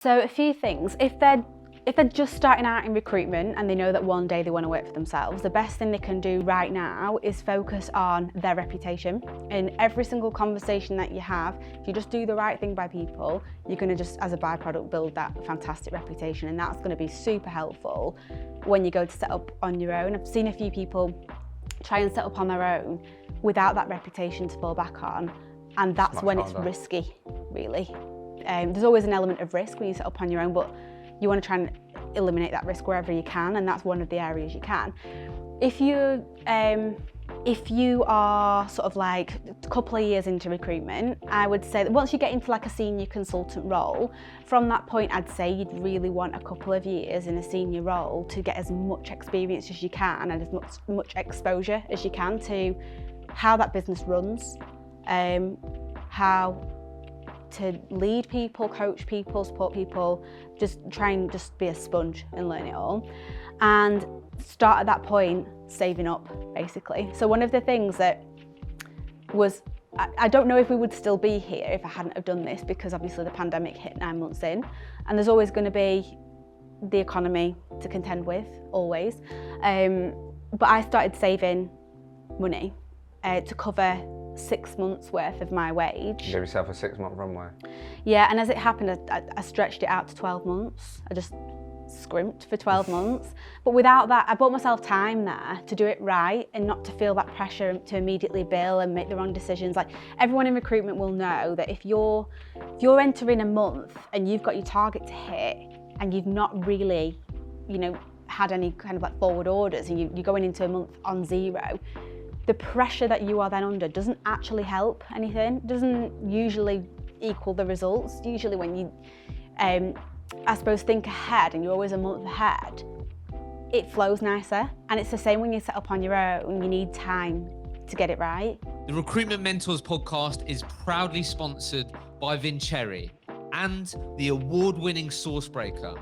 So a few things. If they're just starting out in recruitment and they know that one day they want to work for themselves, the best thing they can do right now is focus on their reputation. In every single conversation that you have, if you just do the right thing by people, you're going to just, as a byproduct, build that fantastic reputation, and that's going to be super helpful when you go to set up on your own. I've seen a few people try and set up on their own without that reputation to fall back on, and that's when it's risky, really. There's always an element of risk when you set up on your own, but you want to try and eliminate that risk wherever you can, and that's one of the areas you can. If you are sort of like a couple of years into recruitment, I would say that once you get into like a senior consultant role, from that point I'd say you'd really want a couple of years in a senior role to get as much experience as you can and as much exposure as you can to how that business runs, how to lead people, coach people, support people, just try and just be a sponge and learn it all. And start at that point saving up, basically. So one of the things that was, I don't know if we would still be here if I hadn't have done this, because obviously the pandemic hit 9 months in, and there's always going to be the economy to contend with, always. But I started saving money to cover 6 months worth of my wage. You gave yourself a 6-month runway? Yeah, and as it happened, I stretched it out to 12 months. I just scrimped for 12 months. But without that, I bought myself time there to do it right and not to feel that pressure to immediately bill and make the wrong decisions. Like, everyone in recruitment will know that if you're entering a month and you've got your target to hit and you've not really, had any kind of like forward orders, and you're going into a month on zero, the pressure that you are then under doesn't actually help anything. It doesn't usually equal the results. Usually when you, I suppose, think ahead and you're always a month ahead, it flows nicer. And it's the same when you set up on your own. You need time to get it right. The Recruitment Mentors podcast is proudly sponsored by Vincherry and the award-winning Sourcebreaker.